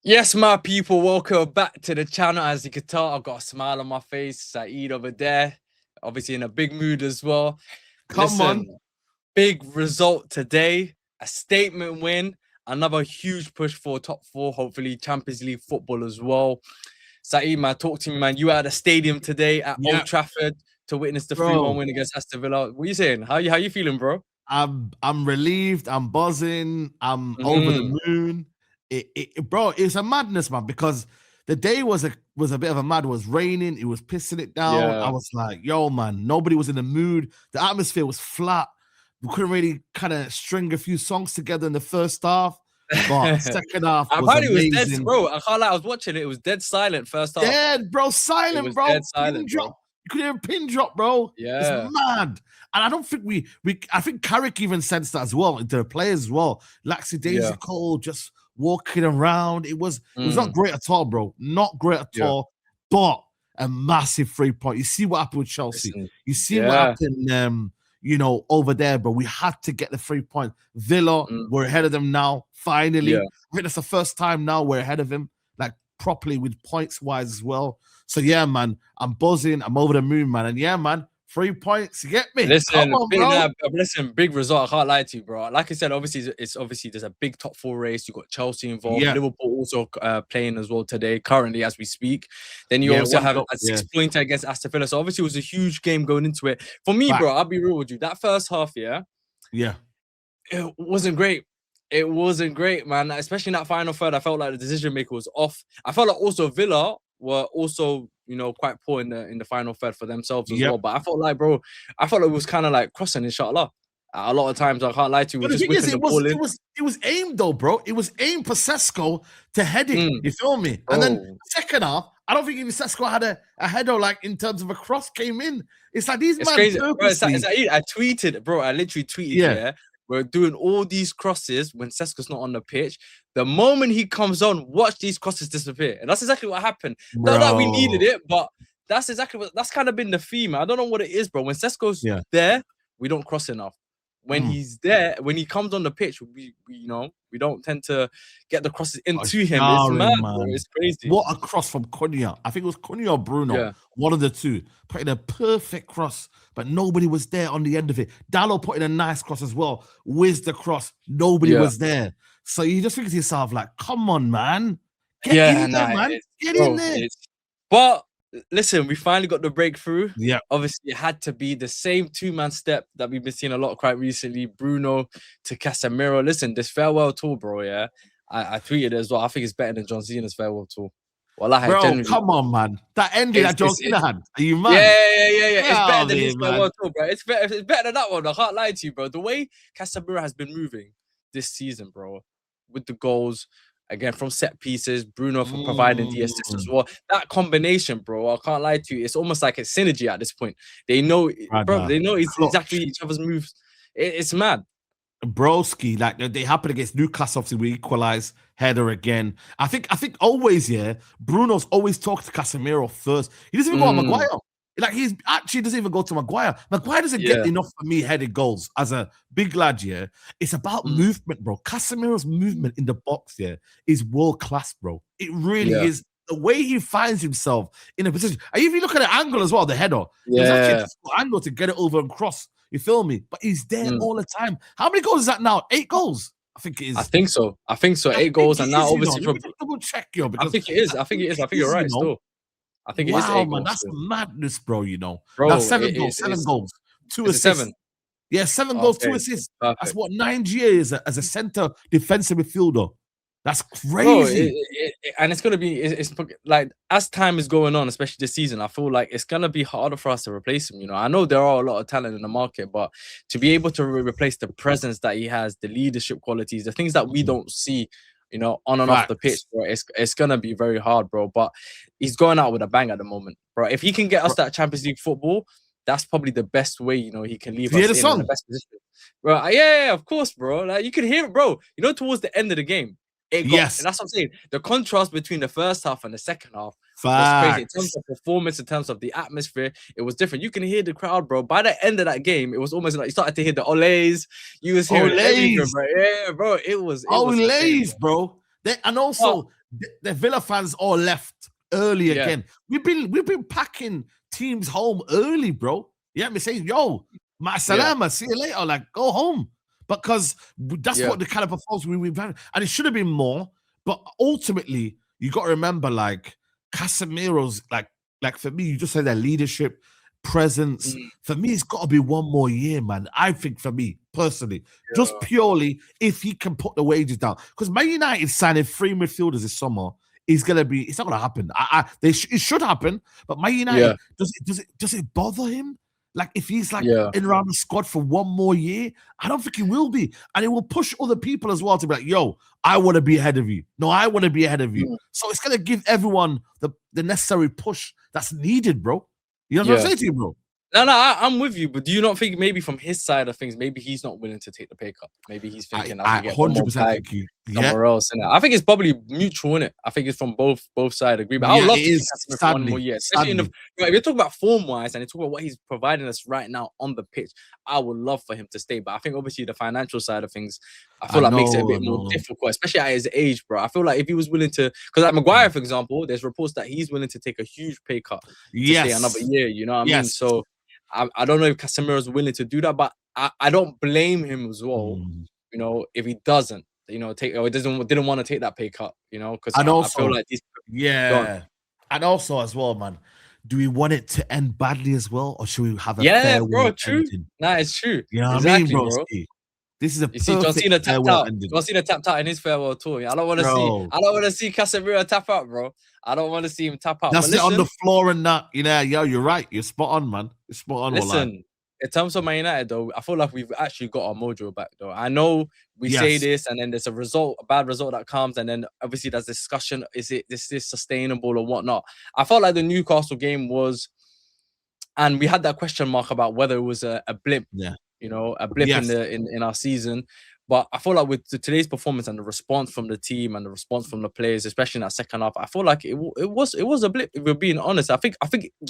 Yes, my people, welcome back to the channel. As you can tell, I've got a smile on my face. Saeed over there, obviously in a big mood as well. Come Listen, on. big result today, a statement win, another huge push for top four, hopefully Champions League football as well. Saeed, man, talk to me, man. You were at the stadium today at Old Trafford to witness the 3-1 Bro, win against Aston Villa. What are you saying? How you feeling, bro? I'm relieved. I'm buzzing. I'm over the Mhm. moon. Bro, it's a madness, man, because the day was a bit of a mad. It was raining. It was pissing it down. I Yeah. was like, yo, man, nobody was in the mood. The atmosphere was flat. We couldn't really kind of string a few songs together in the first half, but second half was Apparently, it was dead, amazing. bro. I can't lie. I was watching it. It was dead silent first half. Dead, bro. It Silent, was bro. dead Pin silent, bro. drop. You could hear a pin drop, bro. It's Yeah. mad. And I don't think we I think Carrick even sensed that as well into the players as well. Lackadaisical, just walking around. It was not great at all, bro. Not great at Yeah. all. But a massive 3 point. You see what happened with Chelsea. Listen, You see what happened over there, bro. We had to get the 3 point. Villa, we're ahead of them now. Finally. Yeah. I think that's the first time now we're ahead of him, like properly with points wise as well. So yeah, man, I'm buzzing. I'm over the moon, man. And yeah, man, 3 points. You get me? Listen, Come on, bro. listen, big result. I can't lie to you, bro. Like I said, obviously, there's a big top four race. You got Chelsea involved, Yeah. Liverpool also playing as well today, currently as we speak. Then you Yeah, also have up, a 6-pointer against Aston Villa. So obviously, it was a huge game going into it. For me, bro, I'll be real with you. That first half, yeah, it wasn't great. It wasn't great, man. Especially in that final third, I felt like the decision maker was off. I felt like also Villa were also, quite poor in the final third for themselves as well. But I felt like, bro, it was kind of like crossing, inshallah. A lot of times, I can't lie to you, but we're just whipping the ball in. It was aimed though, bro. It was aimed for Sesko to head it. You feel me? Bro. And then second half, I don't think even Sesko had a header like in terms of a cross came in. It's like these man purposely. I tweeted, bro. I literally tweeted, yeah. We're doing all these crosses when Sesko's not on the pitch. The moment he comes on, watch these crosses disappear. And that's exactly what happened. Bro. Not that we needed it, but that's kind of been the theme. I don't know what it is, bro. When Sesko's there, we don't cross enough. When he's there, when he comes on the pitch, we don't tend to get the crosses into him. It's mad, bro. It's crazy. What a cross from Cunha. I think it was Cunha or Bruno. Yeah. One of the two. Putting a perfect cross, but nobody was there on the end of it. Dallo put in a nice cross as well. Whizzed the cross. Nobody was there. So you just think to yourself, like, come on, man. Get in there, man. Get in there. But listen, we finally got the breakthrough. Yeah. Obviously, it had to be the same two-man step that we've been seeing a lot quite recently. Bruno to Casemiro. Listen, this farewell tour, bro, yeah. I tweeted it as well. I think it's better than John Cena's farewell tour. Well, bro, come on, man. That ending that John Cena had. Are you mad? Yeah. It's better than his farewell tour, bro. It's better than that one. I can't lie to you, bro. The way Casemiro has been moving this season, bro, with the goals, again, from set pieces, Bruno for providing the assist as well. That combination, bro, I can't lie to you. It's almost like a synergy at this point. They know, bro, they know exactly each other's moves. It's mad. Broski, like they happen against Newcastle, obviously we equalize header again. I think always, Bruno's always talked to Casemiro first. He doesn't even go on Maguire. Like he's actually doesn't even go to Maguire. Maguire doesn't get enough for me headed goals as a big lad. Yeah, it's about movement, bro. Casemiro's movement in the box, is world class, bro. It really is. The way he finds himself in a position. And if you look at the angle as well, the header, it was actually a difficult angle to get it over and cross. You feel me? But he's there all the time. How many goals is that now? 8 goals. I think it is. I think so. 8 goals, and now obviously double check, yo. I think it is. I think you're right. Still. I think it is 8 man, goals. That's madness, bro. Bro, that's 7 goals. 7 goals. 2 assists. 7. Yeah, 7 goals, 2 assists. Perfect. That's what 9 years as a center defensive midfielder. That's crazy. Bro, and it's gonna be. It's like as time is going on, especially this season, I feel like it's gonna be harder for us to replace him. I know there are a lot of talent in the market, but to be able to replace the presence that he has, the leadership qualities, the things that we don't see, on and off the pitch, bro, it's gonna be very hard, bro. But he's going out with a bang at the moment, bro. If he can get us that Champions League football, that's probably the best way, he can leave us in the best position. Bro, yeah, of course, bro. Like you could hear it, bro. Towards the end of the game. And that's what I'm saying. The contrast between the first half and the second half was crazy. In terms of performance, in terms of the atmosphere, it was different. You can hear the crowd, bro. By the end of that game, it was almost like you started to hear the olays. You was hearing everything, bro. Yeah, bro. It was olays, bro. And also the Villa fans all left early Yeah. again. We've been packing teams home early, bro. Yeah, me saying, yo, ma salama, see you later. Like, go home. Because that's what the kind of performance we've had. And it should have been more. But ultimately, you got to remember, like, Casemiro's, like for me, you just said that leadership, presence. For me, it's got to be one more year, man. I think for me, personally, just purely if he can put the wages down. Because Man United signing 3 midfielders this summer is gonna be. It's not gonna happen. It should happen. But Man United, does it bother him? Like if he's like in around the squad for one more year, I don't think he will be, and it will push other people as well to be like, "Yo, I want to be ahead of you. No, I want to be ahead of you." So it's gonna give everyone the necessary push that's needed, bro. You know what I'm saying to you, bro? No, I'm with you, but do you not think maybe from his side of things, maybe he's not willing to take the pay cut? Maybe he's thinking I can get 100% think you, somewhere else. Innit? I think it's probably mutual, innit? I think it's from both sides agree. But I would love to see Casemiro for one more year. Especially if you're talking about form-wise and you talk about what he's providing us right now on the pitch, I would love for him to stay. But I think obviously the financial side of things, I feel makes it a bit more difficult, especially at his age, bro. I feel like if he was willing to, because like Maguire, for example, there's reports that he's willing to take a huge pay cut to stay another year. You know what I mean? So I don't know if Casemiro is willing to do that, but I don't blame him as well. You know, if he doesn't, you know, take or didn't want to take that pay cut, you know, because I feel like these. And also as well, man. Do we want it to end badly as well, or should we have a farewell bro? True. Ending? Nah, it's true. You know what I mean, bro? This is a John Cena tapped out. John Cena tapped out in his farewell tour. I don't want to see. I don't want to see Casemiro tap out, bro. I don't want to see him tap out. That's it on the floor and that. You know, yo, you're right. You're spot on, man. You're spot on. Listen, in terms of Man United, though, I feel like we've actually got our mojo back, though. I know we say this, and then there's a bad result that comes, and then obviously there's discussion. Is this sustainable or whatnot? I felt like the Newcastle game was, and we had that question mark about whether it was a blip. Yeah. You know, a blip in our season. But I feel like with today's performance and the response from the team and the response from the players, especially in that second half, I feel like it was a blip, if we're being honest. I think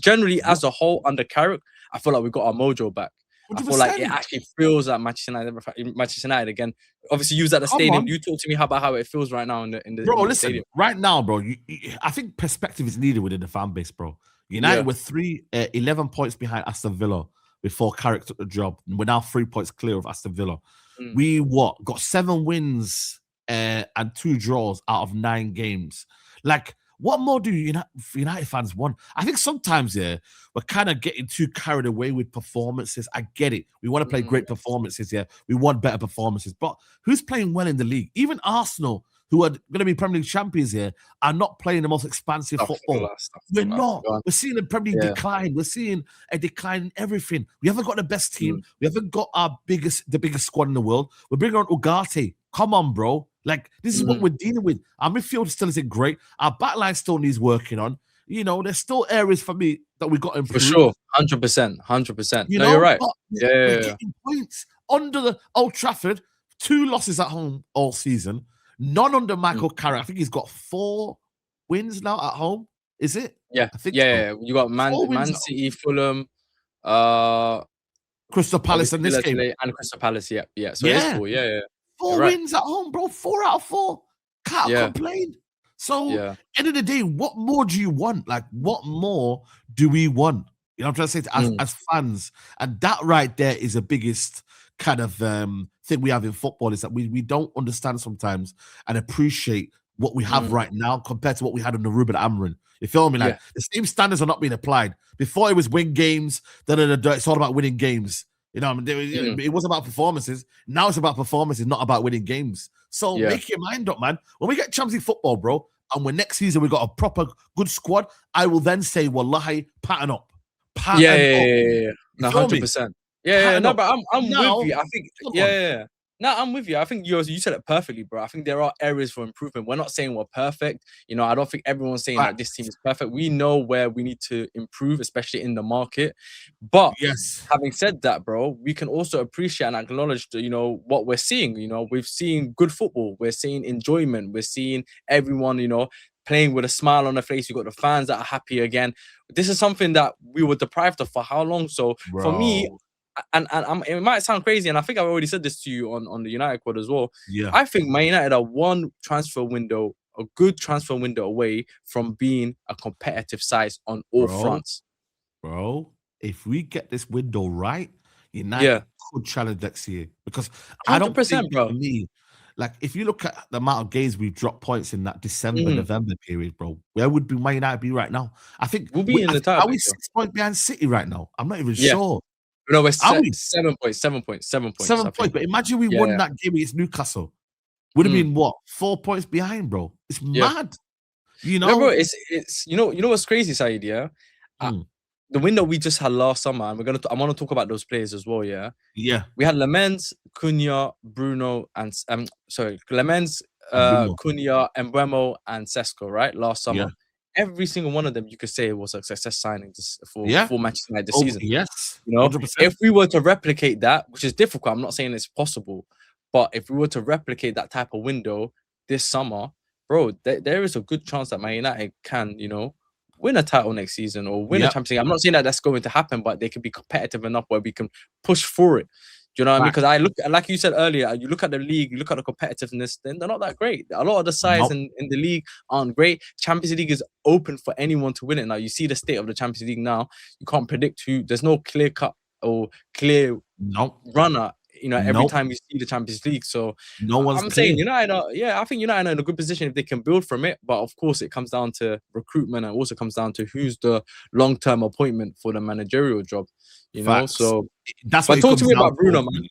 generally as a whole under Carrick, I feel like we got our mojo back. 100%. I feel like it actually feels like Manchester United again. Obviously, you was at the stadium. You talk to me about how it feels right now in the stadium. Right now, bro, I think perspective is needed within the fan base, bro. United were 11 points behind Aston Villa before Carrick took the job. We're now 3 points clear of Aston Villa. We got 7 wins and 2 draws out of 9 games. Like, what more do United fans want? I think sometimes we're kind of getting too carried away with performances. I get it. We want to play great performances. We want better performances. But who's playing well in the league? Even Arsenal, who are going to be Premier League champions here, are not playing the most expansive football. We're not. We're seeing the Premier League decline. We're seeing a decline in everything. We haven't got the best team. We haven't got the biggest squad in the world. We're bringing on Ugarte. Come on, bro. Like, this is what we're dealing with. Our midfield still isn't great. Our backline still needs working on. You know, there's still areas for me that we got to improve. For sure. 100%. You know, you're right. We're getting points under the Old Trafford. 2 losses at home all season. None under Michael Carrick. I think he's got 4 wins now at home. Is it? Yeah. I think so. You got Man City, Fulham, Crystal Palace in this game. And Crystal Palace, So it's 4. 4 wins at home, bro. 4 out of 4. Can't complain. So, end of the day, what more do you want? Like, what more do we want? You know what I'm trying to say as fans? And that right there is the biggest kind of thing we have in football, is that we don't understand sometimes and appreciate what we have right now compared to what we had under Ruben Amorim. You feel me? Like the same standards are not being applied. Before it was win games, it's all about winning games. You know, it was about performances. Now it's about performances, not about winning games. So make your mind up, man. When we get Champions League football, bro, and when next season we got a proper good squad, I will then say, wallahi, pattern up. No, 100%. No, but I'm with you. I think, No, I'm with you. I think you said it perfectly, bro. I think there are areas for improvement. We're not saying we're perfect. You know, I don't think everyone's saying that this team is perfect. We know where we need to improve, especially in the market. But having said that, bro, we can also appreciate and acknowledge, what we're seeing. You know, we've seen good football. We're seeing enjoyment. We're seeing everyone, playing with a smile on their face. You've got the fans that are happy again. This is something that we were deprived of for how long? So for me, and it might sound crazy, and I think I've already said this to you on the United quad as well. I think Man United are one transfer window a good transfer window away from being a competitive side on all fronts. Bro, if we get this window right, United Yeah, could challenge next year. Because I don't 100%, think, bro. for me, like, if you look at the amount of games we've dropped points in that December, Mhm. November period, bro, where would Man United be right now? I think, We'll be in the title are we picture. 6 points behind City right now? I'm not even Yeah. sure. No, we're Are we? 7 points, 7 points, 7 points, 7 I points. think. But imagine we Yeah, won yeah. that game against Newcastle. Would have been what? 4 points behind, bro. It's Yeah. mad. You Yeah, bro, know? it's you know what's crazy, Saeed, yeah? The window we just had last summer, and I want to talk about those players as well, yeah? Yeah. We had Lemens, Cunha, Bruno, and Lemens, Mbeumo. Cunha, Mbeumo, and Sesko, right? Last summer. Yeah. Every single one of them, you could say, was a success signing for Yeah. Manchester United this Oh, season. yes. You know, 100%. if we were to replicate that, which is difficult, I'm not saying it's possible, but if we were to replicate that type of window this summer, bro, there is a good chance that Man United can, you know, win a title next season or win a Yep. Champions League. I'm not saying that that's going to happen, but they can be competitive enough where we can push for it. Do you know what I mean? Facts. Because I look, like you said earlier, you look at the league, you look at the competitiveness, then they're not that great. A lot of the sides Nope. in the league aren't great. Champions League is open for anyone to win it now. You see the state of the Champions League now. You can't predict who. There's no clear cut or clear Nope. runner, you know, every Nope. time you see the Champions League. So No one's I'm clear. saying United I think United are in a good position if they can build from it. But of course, it comes down to recruitment and also comes down to who's the long-term appointment for the managerial job, you know. Facts. So That's but what it talk comes to me down about Bruno, to. man.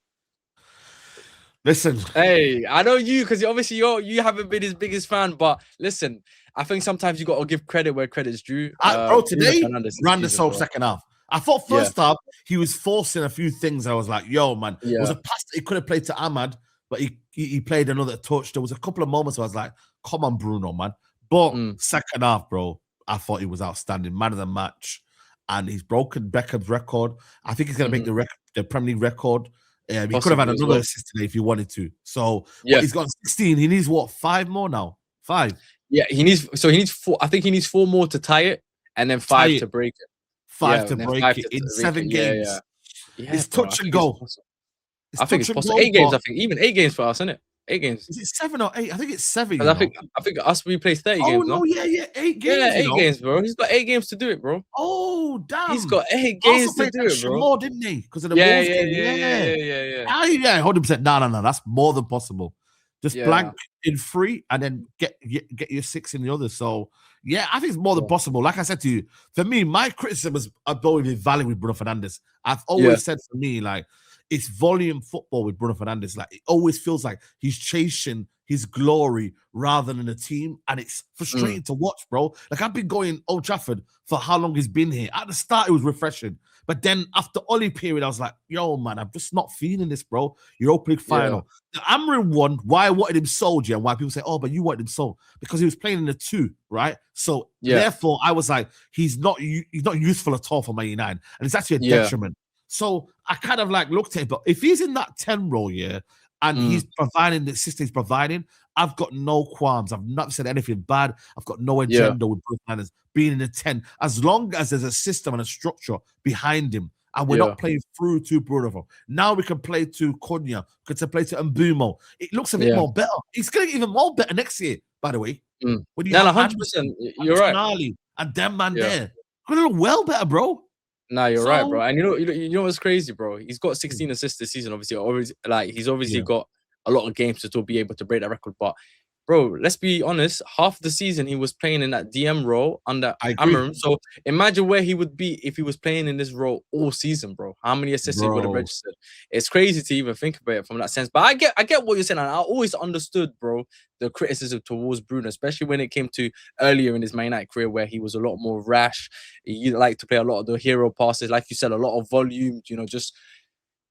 Listen, Hey, I know you because obviously you haven't been his biggest fan, but listen, I think sometimes you got to give credit where credit's due. bro, today Bruno Fernandes ran the season, soul bro. second half. I thought first half he was forcing a few things. I was like, yo, man, there was a pass that he could have played to Ahmad, but he played another touch. There was a couple of moments where I was like, come on, Bruno, man. But second half, bro, I thought he was outstanding, man of the match, and he's broken Beckham's record. I think he's gonna make the Premier League record. He could have had another assist today if he wanted to. So he's got 16. He needs what, 5 more now? 5. Yeah, he needs 4. I think he needs 4 more to tie it, and then 5 to break it. 5 to break it in 7 games. Yeah, it's touch and go. I think it's possible. 8 games. I think even 8 games for us, isn't it? 8 games. Is it 7 or 8? I think it's 7. I think us we play 30 games. Oh no, yeah, 8 games. Yeah, 8 games, bro. He's got 8 games to do it, bro. Oh damn, he's got 8 games to do it, bro. More, didn't he? Because of the Wolves game. Yeah. 100%. No, that's more than possible. Just blank in 3 and then get your 6 in the other. So yeah, I think it's more than possible. Like I said to you, for me, my criticism is always valid with Bruno Fernandes. I've always said for me, like, it's volume football with Bruno Fernandes. Like, it always feels like he's chasing his glory rather than a team, and it's frustrating to watch, bro. Like, I've been going Old Trafford for how long he's been here. At the start, it was refreshing, but then after Oli period, I was like, yo, man, I'm just not feeling this, bro. Europa League final. The Amrin won. Why I wanted him sold, and why people say, oh, but you wanted him sold because he was playing in the 2, right? So therefore, I was like, he's not useful at all for Man United, and it's actually a detriment. So I kind of like looked at it, but if he's in that 10 role, and he's providing the assist he's providing, I've got no qualms. I've not said anything bad. I've got no agenda with Bruno Fernandes being in the 10, as long as there's a system and a structure behind him, and we're not playing through to Bruno. Now we can play to Cunha, we can play to Mbeumo. It looks a bit more better. It's going to get even more better next year, by the way. When you 100%. You're right. Ali and them man there. Going to look well better, bro. Nah, you're right, bro. And you know what's crazy, bro? He's got 16 assists this season. Obviously, he's obviously got a lot of games to still be able to break that record. But bro, let's be honest. Half the season he was playing in that DM role under Amarim. So imagine where he would be if he was playing in this role all season, bro. How many assists he would have registered? It's crazy to even think about it from that sense. But I get what you're saying, and I always understood, bro, the criticism towards Bruno, especially when it came to earlier in his Man United career, where he was a lot more rash. He liked to play a lot of the hero passes, like you said, a lot of volume. You know, just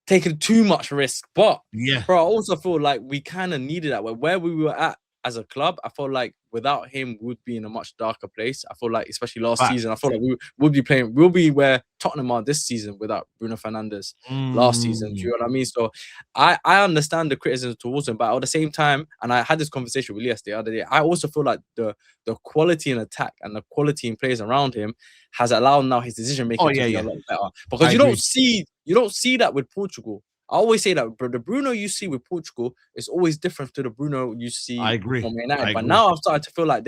taking too much risk. But bro, I also feel like we kind of needed that. Where we were at as a club, I feel like without him, we would be in a much darker place. I feel like, especially last season, I feel like we'll be where Tottenham are this season without Bruno Fernandes last season. Do you know what I mean? So I understand the criticism towards him, but at the same time, and I had this conversation with Elias the other day, I also feel like the quality in attack and the quality in players around him has allowed now his decision making to be a lot better. Because you don't see that with Portugal. I always say that, bro. The Bruno you see with Portugal is always different to the Bruno you see I agree. from United. I But agree. now I've started to feel like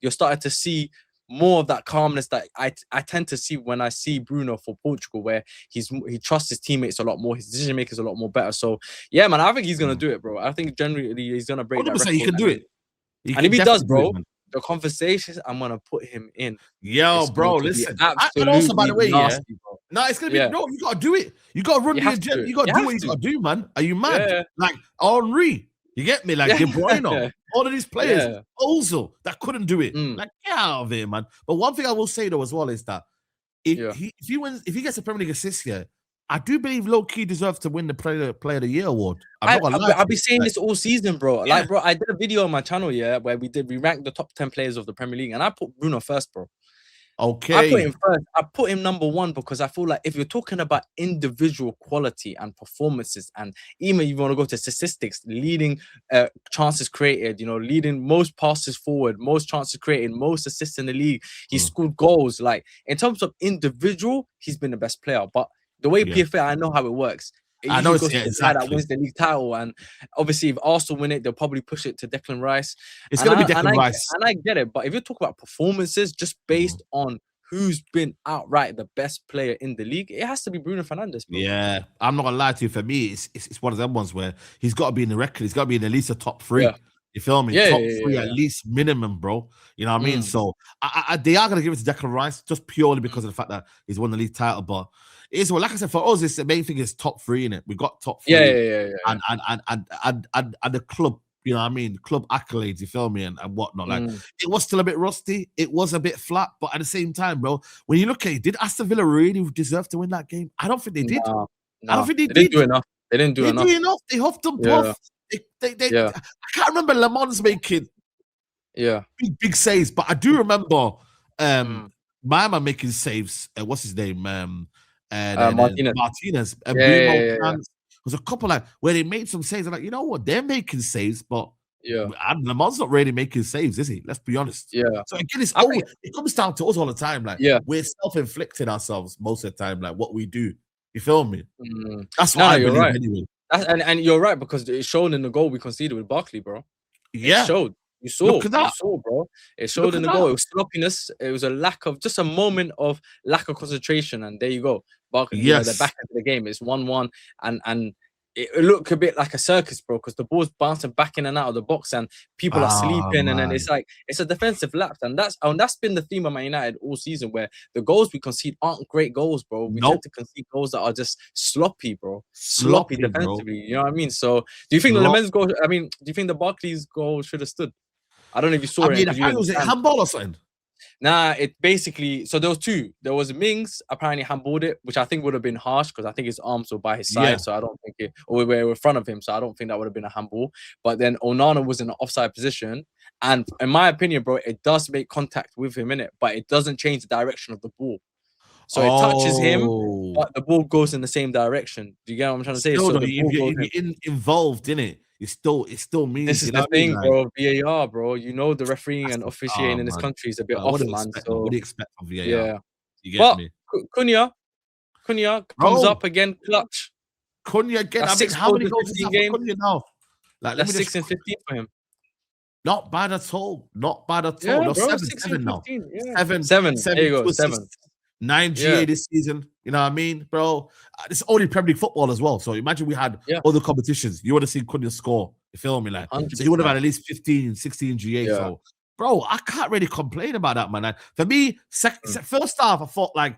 you're starting to see more of that calmness that I tend to see when I see Bruno for Portugal, where he trusts his teammates a lot more, his decision making is a lot more better. So yeah, man, I think he's gonna do it, bro. I think generally he's gonna break that 100%, record. he can do it. And if he does, bro, the conversations, I'm gonna put him in. Yo, bro, listen. Absolutely And also, by the way, nasty, bro. No, it's gonna be no. You gotta do it. You gotta run the agenda. You gotta do what you gotta do, man. Are you mad? Yeah. Like Henry, you get me? Like De Bruyne, all of these players, Ozil, that couldn't do it. Like, get out of here, man. But one thing I will say though as well is that if he gets a Premier League assist here, I do believe low key deserves to win the Player of the Year award. I'll be saying this all season, bro. Like, bro, I did a video on my channel, where we ranked the top 10 players of the Premier League, and I put Bruno first, bro. Okay. I put him first. I put him number one because I feel like if you're talking about individual quality and performances, and even if you want to go to statistics, leading chances created, leading most passes forward, most chances created, most assists in the league, he scored goals. Like, in terms of individual, he's been the best player. But the way PFA, I know how it works. I know it's the guy that wins the league title, and obviously if Arsenal win it, they'll probably push it to Declan Rice. It's going to be Declan Rice. And I get it, but if you talk about performances just based on who's been outright the best player in the league, it has to be Bruno Fernandes, bro. Yeah, I'm not going to lie to you. For me, it's one of them ones where he's got to be in the record. He's got to be in at least a top three. Yeah. You feel me? Top three at least minimum, bro. You know what I mean? So they are going to give it to Declan Rice just purely because of the fact that he's won the league title. But it's like I said, for us, it's the main thing is top three in it. We got top three. Yeah. And the club, you know what I mean? Club accolades, you feel me, and whatnot. Like it was still a bit rusty. It was a bit flat, but at the same time, bro, when you look at it, did Aston Villa really deserve to win that game? I don't think they did. No. I don't think they didn't do enough. They didn't do enough. They huffed and puffed. I can't remember Le Mans making big saves, but I do remember my man making saves. What's his name? Martinez. There's a couple like where they made some saves. I'm like, you know what? They're making saves, but Le Mans not really making saves, is he? Let's be honest. Yeah. So again, it comes down to us all the time. Like, we're self-inflicting ourselves most of the time. Like what we do. You feel me? That's what I believe anyway. And you're right, because it's shown in the goal we conceded with Barkley, bro. Yeah. It showed. You saw, bro. It showed in the goal. It was sloppiness. It was just a moment of lack of concentration. And there you go. Barkley, the back end of the game. It's 1-1. And it looked a bit like a circus, bro, because the ball's bouncing back in and out of the box and people are sleeping. And then it's a defensive lapse. And that's been the theme of Man United all season, where the goals we concede aren't great goals, bro. We tend to concede goals that are just sloppy, bro. Sloppy defensively. Bro. You know what I mean? So do you think the Lemens goal, do you think the Barkley's goal should have stood? I don't know if you saw it. Was it handball or something? Nah, it basically, so there was two. There was Mings apparently handballed it, which I think would have been harsh because I think his arms were by his side, so I don't think or we were in front of him, so I don't think that would have been a handball. But then Onana was in an offside position, and in my opinion, bro, it does make contact with him in it, but it doesn't change the direction of the ball. So it touches him, but the ball goes in the same direction. Do you get what I'm trying to say? So if you're involved in it, it still means this is the thing, bro. VAR, bro. You know the refereeing and officiating in this country is a bit off, man. So what do you expect from VAR? Yeah, you get me. Cunha comes up again, clutch. Cunha again. I mean, how many goals is that for Cunha now? Like, that's 6 and 15 for him. Not bad at all. Not bad at all. Yeah, no, bro, 7 now. Yeah. Seven. There you go. 7. 9 GA this season, you know what I mean, bro? It's only Premier League football as well. So imagine we had other competitions. You would have seen Cunha score. You feel me? Like, 100%. So he would have had at least 15, 16 GA. Yeah. So, bro, I can't really complain about that, man. For me, first half, I thought like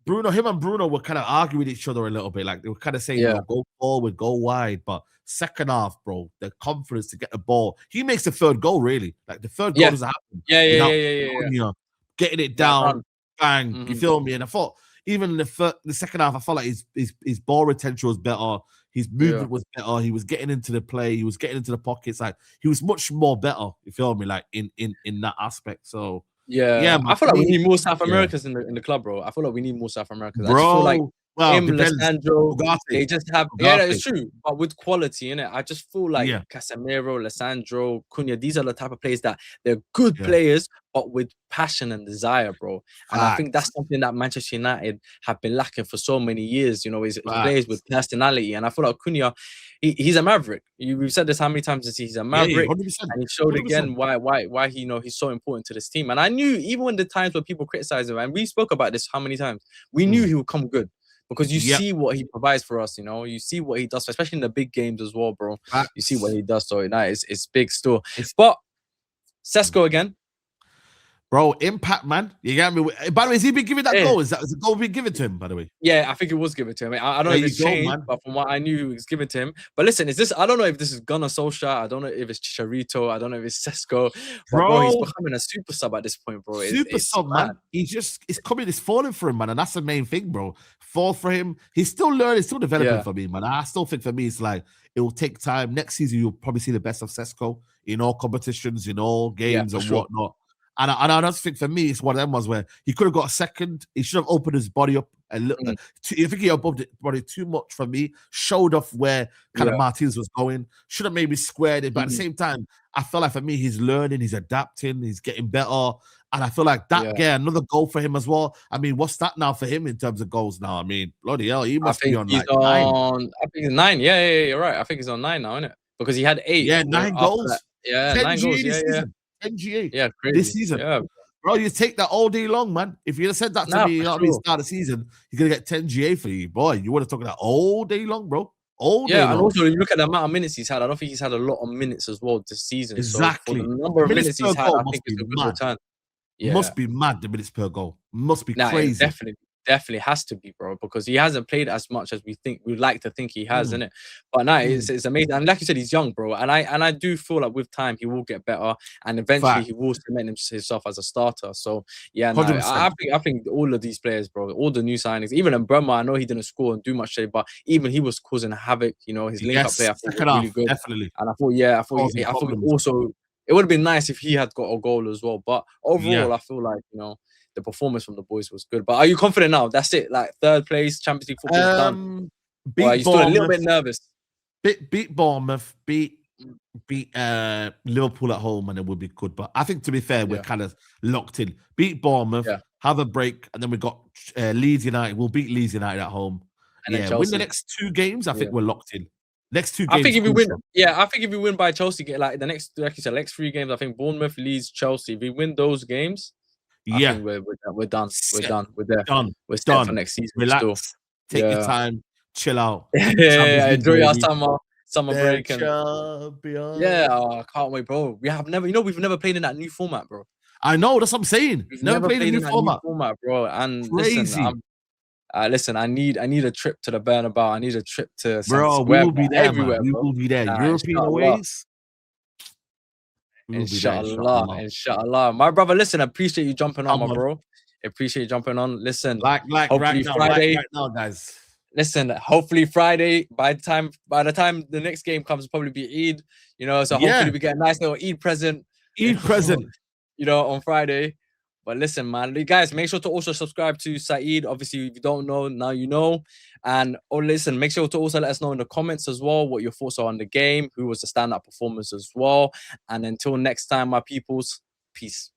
him and Bruno were kind of arguing with each other a little bit. Like they were kind of saying, go forward, go wide. But second half, bro, the confidence to get the ball. He makes the third goal, really. Like the third goal doesn't happen. Yeah. Getting it down. Bang, you feel me? And I thought even the second half, I felt like his ball retention was better, his movement was better, he was getting into the play, he was getting into the pockets, like he was much more better. You feel me? Like in that aspect. So I feel like we need more South Americans in the club, bro. I feel like we need more South Americans. Bro, Well, depends. Lissandro, Ugarte. they just have yeah, Ugarte. it's true, but with quality in it. I just feel like Yeah. Casemiro, Lissandro, Cunha, these are the type of players that they're good Yeah. players, but with passion and desire, bro. And I think Facts. that's something that Manchester United have been lacking for so many years. You know, is Facts. players with personality, and I feel like Cunha, he's a maverick. We've said this how many times? He's a Yeah, maverick, 100%. and he showed 100%. again why he, you know, he's so important to this team. And I knew even when the times where people criticize him, and we spoke about this how many times, we knew he would come good. Because you see what he provides for us, you know, you see what he does, especially in the big games as well, bro. Facts. You see what he does, so it's big still. But Sesko again, bro, impact, man. You get me? By the way, has he been giving that goal? Is the goal been given to him, by the way? Yeah, I think it was given to him. I don't know if it's changed, man. But from what I knew, it was given to him. But listen, I don't know if this is Gunnar Solskjaer. I don't know if it's Chicharito. I don't know if it's Sesko. Bro, he's becoming a super sub at this point, bro. Super sub, man. It's falling for him, man. And that's the main thing, bro. Fall for him. He's still learning, still developing for me, man. I still think for me, it's like, it will take time. Next season, you'll probably see the best of Sesko in all competitions, in all games and whatnot. And I just think for me, it's one of them ones where he could have got a second. He should have opened his body up a little. I think he opened it body too much for me. Showed off where kind of Martinez was going. Should have maybe squared it. But at the same time, I feel like for me, he's learning, he's adapting, he's getting better. And I feel like that another goal for him as well. I mean, what's that now for him in terms of goals now? I mean, bloody hell, he must be on like 9. I think he's 9. Yeah, you're right. I think he's on 9 now, isn't it? Because he had 8. Yeah, 9 goals. Yeah, 9 goals. Yeah. 10 GA. Yeah, crazy. This season. Yeah. Bro, you take that all day long, man. If you'd have said that to me at the start of the season, you're going to get 10 GA for you. Boy, you would have talked that all day long, bro. All day long. And also, you look at the amount of minutes he's had. I don't think he's had a lot of minutes as well this season. Exactly. So for the number of minutes he's had, I think it's a good return. Yeah. Must be mad, the minutes per goal. Must be crazy. Definitely has to be, bro, because he hasn't played as much as we'd like to think he has, innit? But no, it's amazing. And like you said, he's young, bro. And I do feel like with time he will get better, and eventually he will cement himself as a starter. So yeah, no, I think all of these players, bro, all the new signings, even Mbeumo, I know he didn't score and do much today, but even he was causing havoc. You know, his link-up play I thought was really good. Definitely. And I thought also it would have been nice if he had got a goal as well. But overall, I feel like, you know, the performance from the boys was good. But are you confident now? That's it. Like 3rd place, Champions League football done. Or are you still a little bit nervous? Beat Bournemouth, beat Liverpool at home, and it would be good. But I think, to be fair, we're kind of locked in. Beat Bournemouth, have a break, and then we got Leeds United. We'll beat Leeds United at home. And win the next 2 games. I think we're locked in. Next 2 games. I think if we win by Chelsea, get like the next, like you said, next 3 games. I think Bournemouth, Leeds, Chelsea. If we win those games, I think we're done. We're done. We're there. We're set for next season. Relax. Still. Take your time. Chill out. Enjoy your summer break. And, I can't wait, bro. We've never played in that new format, bro. I know. That's what I'm saying. We've never played in that new format, bro. And crazy. Listen, I need a trip to the Bernabeu. I need a trip to bro. We will be there everywhere. We will be there. European ways. Inshallah. My brother, listen, I appreciate you jumping on, my bro. Appreciate you jumping on. Listen, like hopefully Friday, right now, guys. Listen, hopefully Friday, by the time the next game comes, will probably be Eid, you know, so hopefully we get a nice little Eid present. You know, on Friday. But listen, man, guys, make sure to also subscribe to Saeed. Obviously, if you don't know, now you know. And listen, make sure to also let us know in the comments as well what your thoughts are on the game, who was the standout performance as well. And until next time, my peoples, peace.